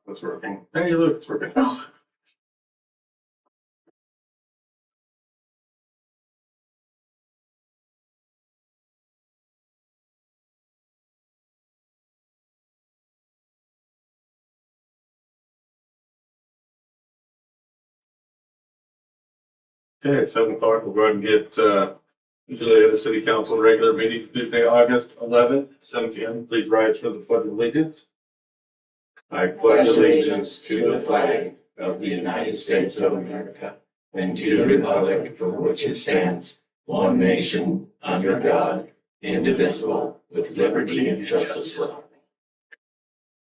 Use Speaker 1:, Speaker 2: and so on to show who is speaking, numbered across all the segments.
Speaker 1: It's working. Hey, look, it's working.
Speaker 2: Oh.
Speaker 1: Okay, at 7 o'clock, we'll go ahead and get Juliaetta City Council regular meeting Tuesday, August 11th, 7 p.m. Please rise for the pledge of allegiance. I pledge allegiance to the flag of the United States of America and to the republic for which it stands, one nation, under God, indivisible, with liberty and justice for all.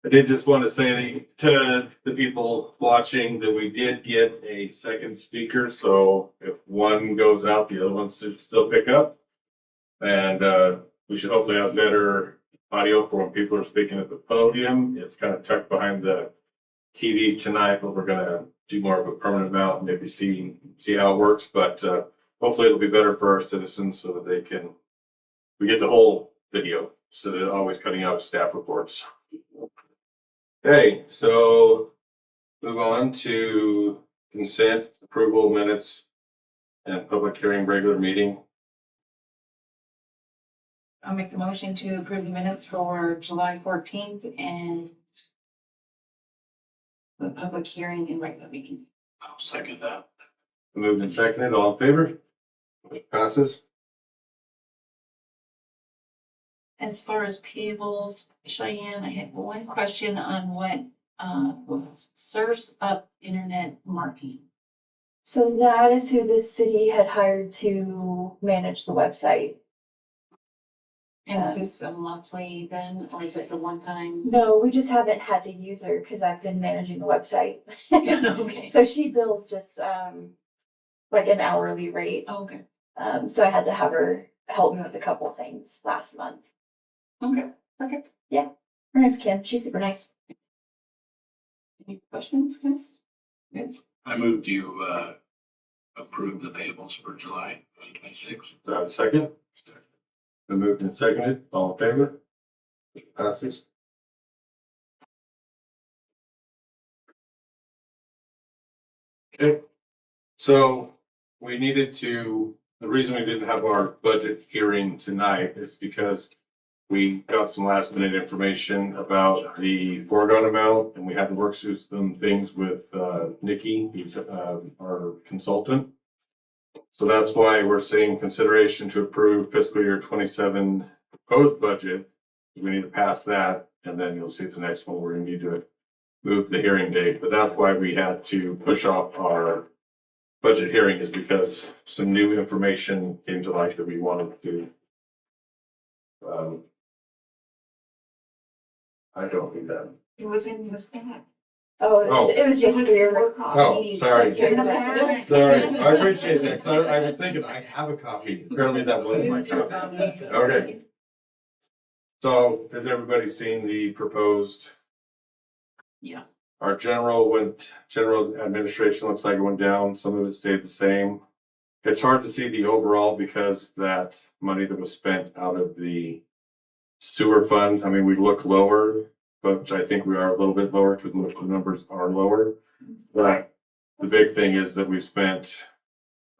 Speaker 1: I did just want to say to the people watching that we did get a second speaker, so if one goes out, the other ones should still pick up. And we should hopefully have better audio for when people are speaking at the podium. It's kind of tucked behind the TV tonight, but we're gonna do more of a permanent mount, maybe see how it works. But hopefully it'll be better for our citizens so that we get the whole video, so they're always cutting out staff reports. Okay, so move on to consent, approval minutes, and public hearing regular meeting.
Speaker 2: I'll make the motion to approve the minutes for July 14th and the public hearing and regular meeting.
Speaker 3: I'll second that.
Speaker 1: Moved and seconded, all in favor? Motion passes.
Speaker 2: As far as payables, Cheyenne, I had one question on what serves up internet marketing.
Speaker 4: So that is who the city had hired to manage the website.
Speaker 2: And is this a monthly then, or is it the one time?
Speaker 4: No, we just haven't had to use her because I've been managing the website.
Speaker 2: Okay.
Speaker 4: So she bills just like an hourly rate.
Speaker 2: Okay.
Speaker 4: So I had to have her help me with a couple things last month.
Speaker 2: Okay. Okay.
Speaker 4: Her name's Kim. She's super nice.
Speaker 2: Any questions, guys? Good.
Speaker 3: I moved you approve the payables for July 2026.
Speaker 1: Do I have a second? Been moved and seconded, all in favor? Motion passes. Okay, so the reason we didn't have our budget hearing tonight is because we got some last minute information about the foregone amount, and we had to work through some things with Nikki, who's our consultant. So that's why we're saying consideration to approve fiscal year 27 proposed budget. We need to pass that, and then you'll see the next one, we're gonna need to move the hearing date. But that's why we had to push off our budget hearing, is because some new information came to light that we wanted to. I don't need that.
Speaker 2: It was in the stack.
Speaker 4: Oh, it was just for your
Speaker 1: Oh, sorry.
Speaker 4: Just your notes.
Speaker 1: Sorry, I appreciate that. 'Cause I was thinking, I have a copy. Apparently that wasn't my copy. Okay. So has everybody seen the proposed?
Speaker 2: Yeah.
Speaker 1: Our general administration looks like it went down. Some of it stayed the same. It's hard to see the overall because that money that was spent out of the sewer fund, I mean, we look lower, but I think we are a little bit lower because most of the numbers are lower. But the big thing is that we spent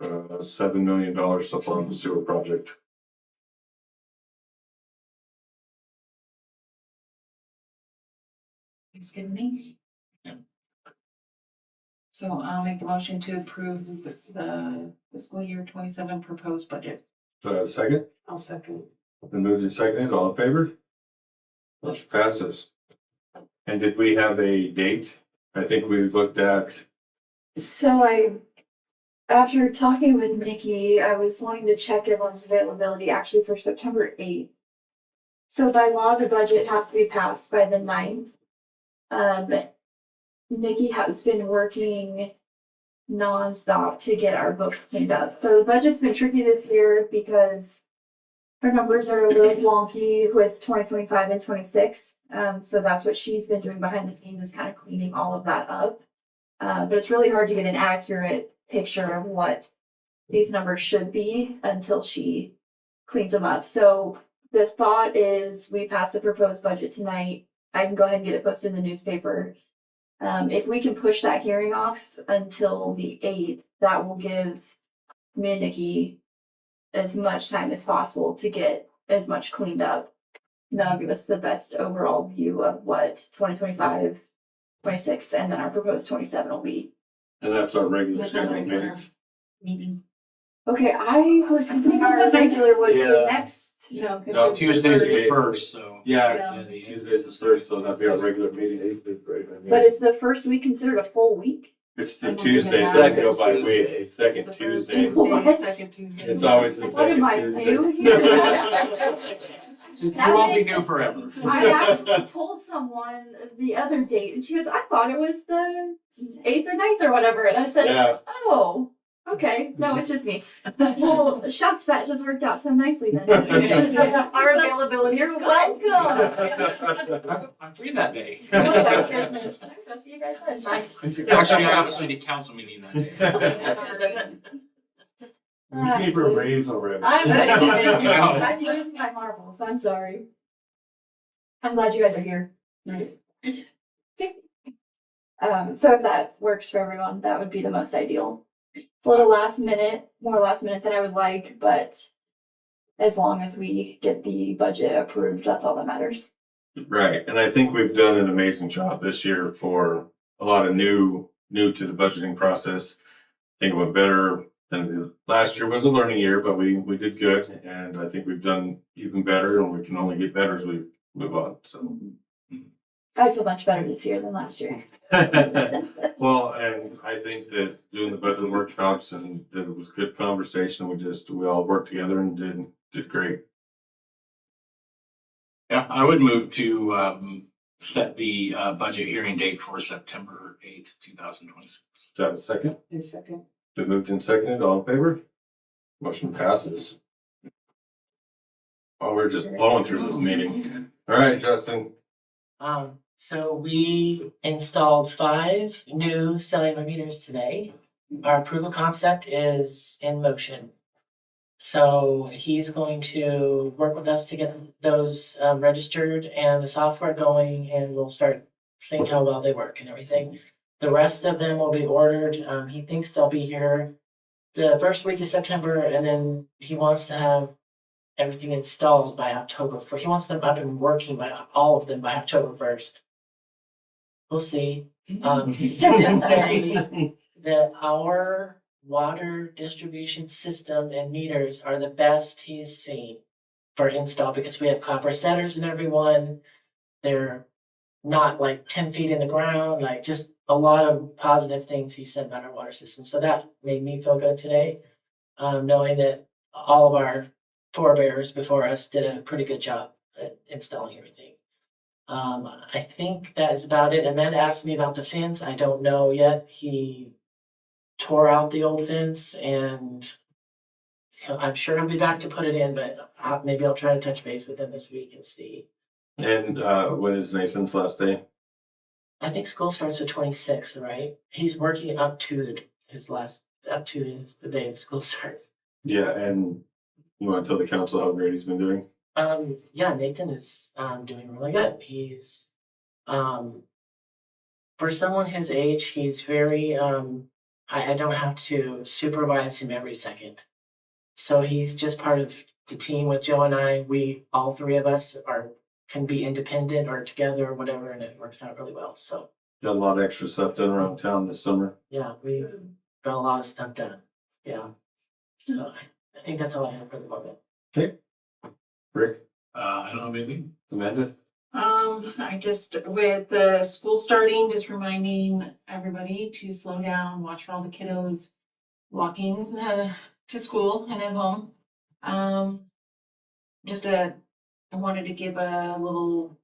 Speaker 1: $7 million so far on the sewer project.
Speaker 2: Thanks, me. So I'll make the motion to approve the fiscal year 27 proposed budget.
Speaker 1: Do I have a second?
Speaker 2: I'll second.
Speaker 1: Been moved and seconded, all in favor? Motion passes. And did we have a date? I think we looked at,
Speaker 4: So after talking with Nikki, I was wanting to check everyone's availability actually for September 8th. So by law, the budget has to be passed by the 9th. Nikki has been working nonstop to get our books cleaned up. So the budget's been tricky this year because our numbers are a little wonky with 2025 and 26. So that's what she's been doing behind the scenes, is kind of cleaning all of that up. But it's really hard to get an accurate picture of what these numbers should be until she cleans them up. So the thought is we pass the proposed budget tonight. I can go ahead and get it posted in the newspaper. If we can push that hearing off until the 8th, that will give me and Nikki as much time as possible to get as much cleaned up. And that'll give us the best overall view of what 2025, 26, and then our proposed 27 will be.
Speaker 1: And that's our regular
Speaker 2: That's our
Speaker 1: schedule
Speaker 2: regular
Speaker 1: meeting.
Speaker 2: meeting.
Speaker 4: Okay, I was thinking our regular was the
Speaker 3: Yeah.
Speaker 4: next.
Speaker 2: 'cause
Speaker 1: No,
Speaker 2: it's
Speaker 3: Tuesday's the
Speaker 1: Tuesday.
Speaker 3: first, so.
Speaker 1: Yeah,
Speaker 2: Yeah.
Speaker 3: the
Speaker 1: Tuesday's the first, so that'd be our regular meeting. 8th is great.
Speaker 4: But it's the first week considered a full week.
Speaker 1: It's
Speaker 2: I
Speaker 1: the
Speaker 2: don't
Speaker 1: Tuesday,
Speaker 2: think
Speaker 1: it
Speaker 2: it's
Speaker 1: doesn't go
Speaker 3: second
Speaker 1: by
Speaker 3: Tuesday.
Speaker 1: week, it's
Speaker 2: It's
Speaker 1: second
Speaker 2: the first
Speaker 1: Tuesday.
Speaker 4: What?
Speaker 2: Second Tuesday.
Speaker 1: It's always the
Speaker 4: What
Speaker 1: second
Speaker 4: am I
Speaker 1: Tuesday.
Speaker 4: new here?
Speaker 3: So you
Speaker 4: That
Speaker 3: won't be
Speaker 4: makes
Speaker 3: new
Speaker 4: sense.
Speaker 3: forever.
Speaker 4: I actually told someone the other date, and she goes, "I thought it was the 8th or 9th or whatever," and I said,
Speaker 1: Yeah,
Speaker 4: "Oh, okay, no, it's just me." Well, shucks, that just worked out so nicely then.
Speaker 2: Our availability is
Speaker 4: You're
Speaker 2: good.
Speaker 4: welcome.
Speaker 3: I'm free that day.
Speaker 4: Oh my goodness. I'll see you guys then.
Speaker 3: Actually, I have a city council meeting that day.
Speaker 1: we gave her a raise already.
Speaker 4: I'm losing my marbles. I'm sorry. I'm glad you guys are here. So if that works for everyone, that would be the most ideal. It's a little last minute, more last minute than I would like, but as long as we get the budget approved, that's all that matters.
Speaker 1: Right, and I think we've done an amazing job this year for a lot of new to the budgeting process. I think it went better than last year. Was a learning year, but we did good, and I think we've done even better, and we can only get better as we move on. So,
Speaker 4: I feel much better this year than last year.
Speaker 1: well, and I think that doing the budget workshops and that it was good conversation. We all worked together and did great.
Speaker 3: Yeah, I would move to set the budget hearing date for September 8th, 2026.
Speaker 1: Do you have a second?
Speaker 2: A second.
Speaker 1: Been moved and seconded. All in favor? Motion passes. Oh, we're just blowing through this meeting. All right, Justin.
Speaker 5: So we installed 5 new cellular meters today. Our approval concept is in motion. So he's going to work with us to get those registered and the software going, and we'll start seeing how well they work and everything. The rest of them will be ordered. He thinks they'll be here the first week of September, and then he wants to have everything installed by October 1st. He wants them up and working by all of them by October 1st. We'll see. He did say that our water distribution system and meters are the best he's seen for install because we have copper setters in every one. They're not like 10 feet in the ground, like just a lot of positive things he said about our water system. So that made me feel good today, knowing that all of our forebears before us did a pretty good job at installing everything. I think that is about it. Amanda asked me about the fence. I don't know yet. He tore out the old fence, and I'm sure he'll be back to put it in, but maybe I'll try to touch base with him this week and see.
Speaker 1: And when is Nathan's last day?
Speaker 5: I think school starts the 26th, right? He's working up to the day of school starts.
Speaker 1: Yeah, and you want to tell the council how great he's been doing?
Speaker 5: Yeah, Nathan is doing really good. He's for someone his age, he's very I don't have to supervise him every second. So he's just part of the team with Joe and I. We all 3 of us can be independent or together or whatever, and it works out really well. So
Speaker 1: Got a lot of extra stuff done around town this summer.
Speaker 5: yeah, we've got a lot of stuff done. Yeah. So I think that's all I have for the moment.
Speaker 1: Okay. Rick,
Speaker 3: I don't have anything.
Speaker 1: Amanda?
Speaker 2: I just, with the school starting, just reminding everybody to slow down, watch for all the kiddos walking to school and at home. I wanted to give a little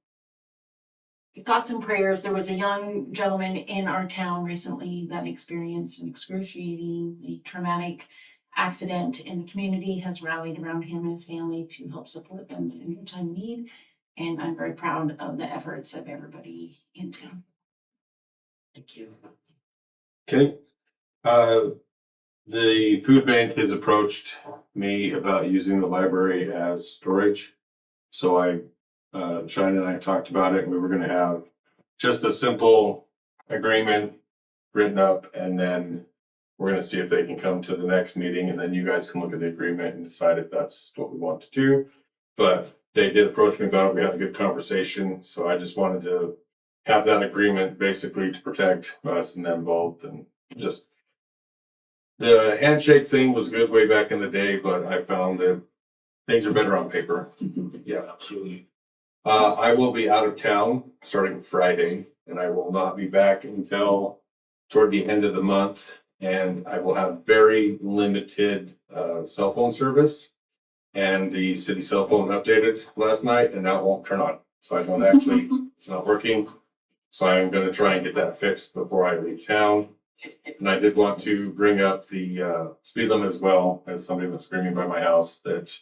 Speaker 2: thoughts and prayers. There was a young gentleman in our town recently that experienced an excruciating, traumatic accident, and the community has rallied around him and his family to help support them in their time of need. And I'm very proud of the efforts of everybody in town.
Speaker 5: Thank you.
Speaker 1: Okay. The food bank has approached me about using the library as storage. So Shine and I talked about it. We were gonna have just a simple agreement written up, and then we're gonna see if they can come to the next meeting, and then you guys can look at the agreement and decide if that's what we want to do. But they did approach me about it. We had a good conversation, so I just wanted to have that agreement basically to protect us and them both, and just the handshake thing was good way back in the day, but I found that things are better on paper.
Speaker 3: Yeah, absolutely.
Speaker 1: I will be out of town starting Friday, and I will not be back until toward the end of the month. And I will have very limited cell phone service. And the city cell phone updated last night, and that won't turn on. So I don't actually, it's not working. So I'm gonna try and get that fixed before I leave town. And I did want to bring up the speed limit as well, as somebody was screaming by my house, that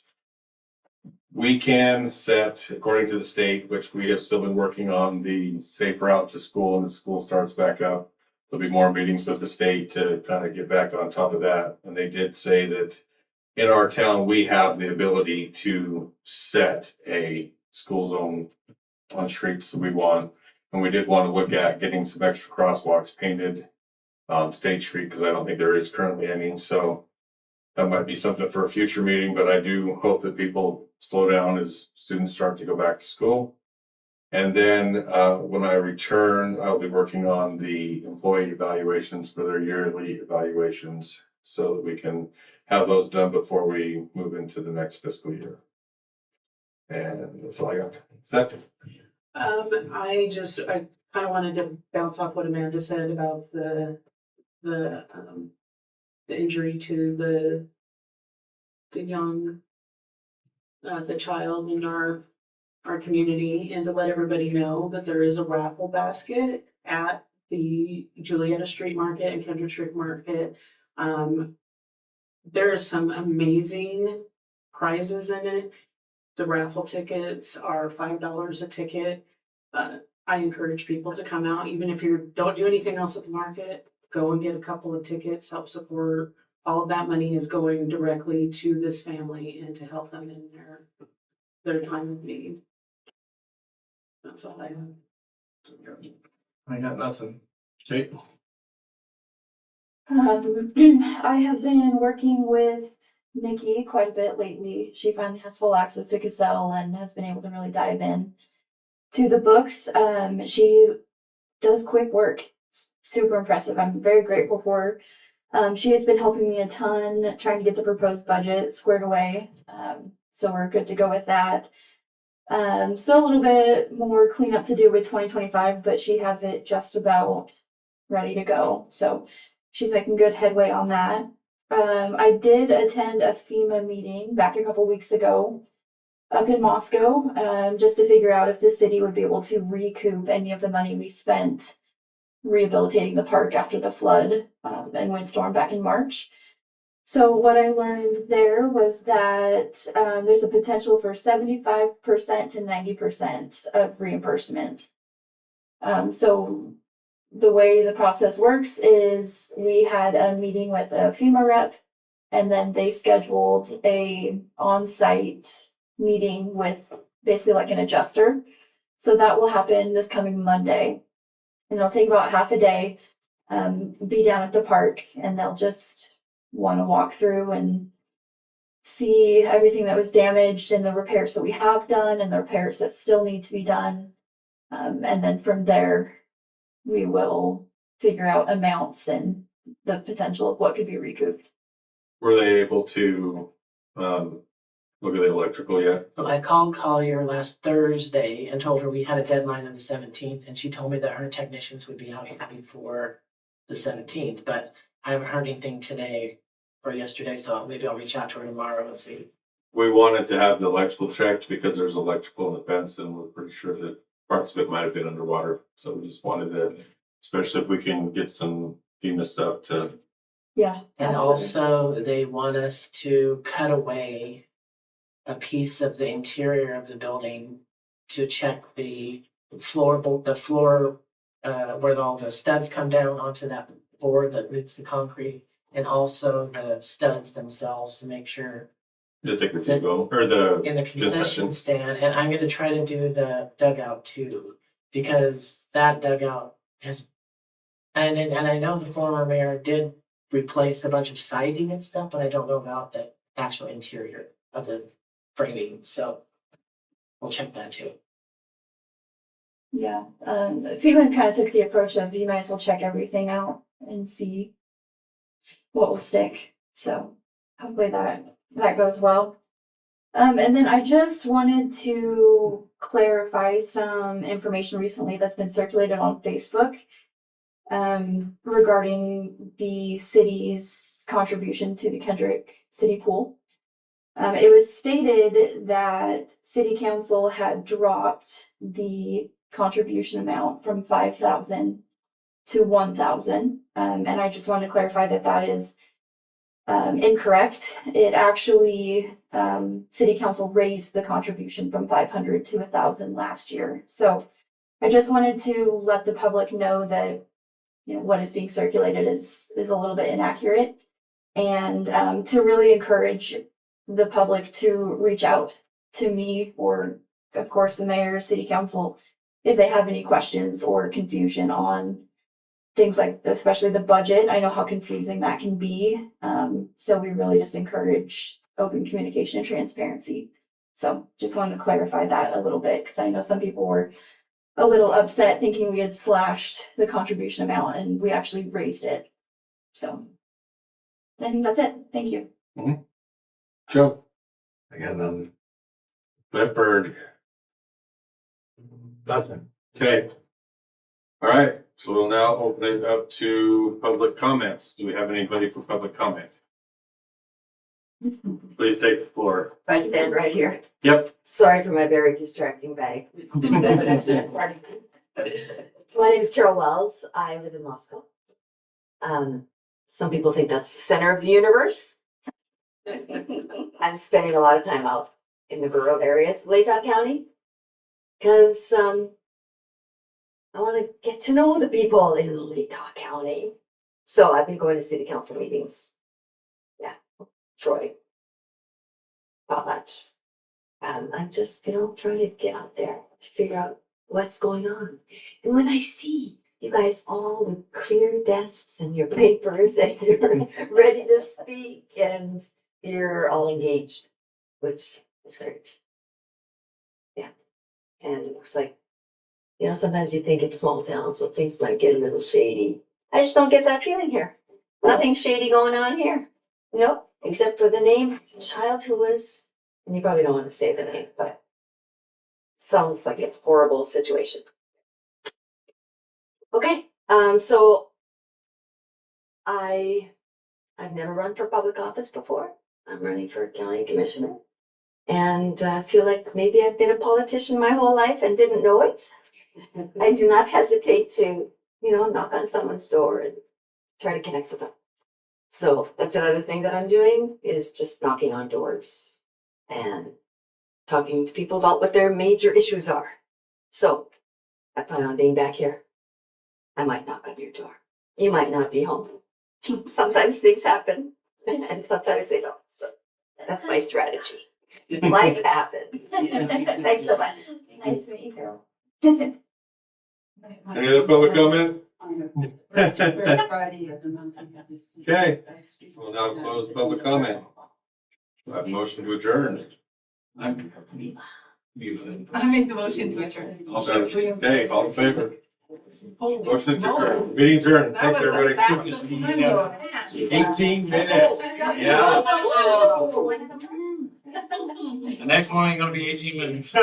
Speaker 1: we can set, according to the state, which we have still been working on, the safe route to school, and the school starts back up. There'll be more meetings with the state to kind of get back on top of that. And they did say that in our town, we have the ability to set a school zone on streets that we want. And we did want to look at getting some extra crosswalks painted on State Street, because I don't think there is currently any. So that might be something for a future meeting, but I do hope that people slow down as students start to go back to school. And then when I return, I'll be working on the employee evaluations for their yearly evaluations, so that we can have those done before we move into the next fiscal year. And that's all I got. Steph?
Speaker 6: I kind of wanted to bounce off what Amanda said about the injury to the young, the child in our community, and to let everybody know that there is a raffle basket at the Juliaetta Street Market and Kendrick Street Market. There are some amazing prizes in it. The raffle tickets are $5 a ticket. I encourage people to come out, even if you don't do anything else at the market, go and get a couple of tickets, help support. All of that money is going directly to this family and to help them in their time of need. That's all I have.
Speaker 3: I got nothing. Jake?
Speaker 4: I have been working with Nikki quite a bit lately. She finally has full access to Cassell and has been able to really dive in to the books. She does quick work. Super impressive. I'm very grateful for her. She has been helping me a ton trying to get the proposed budget squared away. So we're good to go with that. Still a little bit more cleanup to do with 2025, but she has it just about ready to go. So she's making good headway on that. I did attend a FEMA meeting back a couple weeks ago up in Moscow, just to figure out if the city would be able to recoup any of the money we spent rehabilitating the park after the flood and windstorm back in March. So what I learned there was that there's a potential for 75% to 90% of reimbursement. So the way the process works is we had a meeting with a FEMA rep, and then they scheduled a on-site meeting with basically like an adjuster. So that will happen this coming Monday, and it'll take about half a day, be down at the park, and they'll just want to walk through and see everything that was damaged and the repairs that we have done and the repairs that still need to be done. And then from there, we will figure out amounts and the potential of what could be recouped.
Speaker 1: Were they able to look at the electrical yet?
Speaker 5: I called Collier last Thursday and told her we had a deadline on the 17th, and she told me that her technicians would be out here before the 17th, but I haven't heard anything today or yesterday, so maybe I'll reach out to her tomorrow and see.
Speaker 1: We wanted to have the electrical checked because there's electrical in the fence, and we're pretty sure that parts of it might have been underwater. So we just wanted to, especially if we can get some FEMA stuff to.
Speaker 4: Yeah.
Speaker 5: And
Speaker 4: absolutely.
Speaker 5: also, they want us to cut away a piece of the interior of the building to check the floor, where all the studs come down onto that board that meets the concrete, and also the studs themselves to make sure
Speaker 1: I think it's go or the
Speaker 5: in the concession stand. And I'm gonna try to do the dugout too, because that dugout has And I know the former mayor did replace a bunch of siding and stuff, but I don't know about the actual interior of the framing, so we'll check that too.
Speaker 4: Yeah, FEMA kind of took the approach of you might as well check everything out and see what will stick. So hopefully that goes well. And then I just wanted to clarify some information recently that's been circulated on Facebook regarding the city's contribution to the Kendrick City Pool. It was stated that City Council had dropped the contribution amount from 5,000 to 1,000. And I just want to clarify that that is incorrect. It actually, City Council raised the contribution from 500 to 1,000 last year. So I just wanted to let the public know that, you know, what is being circulated is a little bit inaccurate, and to really encourage the public to reach out to me or, of course, the mayor, city council, if they have any questions or confusion on things like, especially the budget. I know how confusing that can be. So we really just encourage open communication and transparency. So just wanted to clarify that a little bit, because I know some people were a little upset thinking we had slashed the contribution amount, and we actually raised it. So I think that's it. Thank you.
Speaker 1: Joe?
Speaker 7: I got nothing.
Speaker 1: Clifford?
Speaker 7: Nothing.
Speaker 1: Okay. All right, so we'll now open it up to public comments. Do we have anybody for public comment? Please take the floor.
Speaker 8: I stand right here.
Speaker 1: Yep.
Speaker 8: Sorry for my very distracting bag. So my name is Carol Wells. I live in Moscow. Some people think that's the center of the universe. I'm spending a lot of time out in the rural areas of Latah County because I want to get to know the people in Latah County. So I've been going to city council meetings. Yeah, Troy. Potlatch. I'm just, trying to get out there to figure out what's going on. And when I see you guys all with clear desks and your papers and you're ready to speak and you're all engaged, which is great. Yeah. And it looks like, sometimes you think in small towns where things might get a little shady. I just don't get that feeling here. Nothing shady going on here. Nope, except for the name child who was, and you probably don't want to say the name, but sounds like a horrible situation. Okay, so I've never run for public office before. I'm running for county commissioner, and I feel like maybe I've been a politician my whole life and didn't know it. I do not hesitate to, knock on someone's door and try to connect with them. So that's another thing that I'm doing, is just knocking on doors and talking to people about what their major issues are. So I plan on being back here. I might knock on your door. You might not be home. Sometimes things happen and sometimes they don't. So that's my strategy. Life happens. Thanks so much.
Speaker 4: Nice to meet you, Carol.
Speaker 1: Any other public comment?
Speaker 9: Friday of the month.
Speaker 1: Okay, we'll now close public comment. I have a motion to adjourn.
Speaker 3: You.
Speaker 2: I make the motion to adjourn.
Speaker 3: I'll second.
Speaker 1: Okay, all in favor? Motion to adjourn. Meeting adjourned. Thanks, everybody. 18 minutes. Yeah.
Speaker 3: The next one ain't gonna be 18 minutes.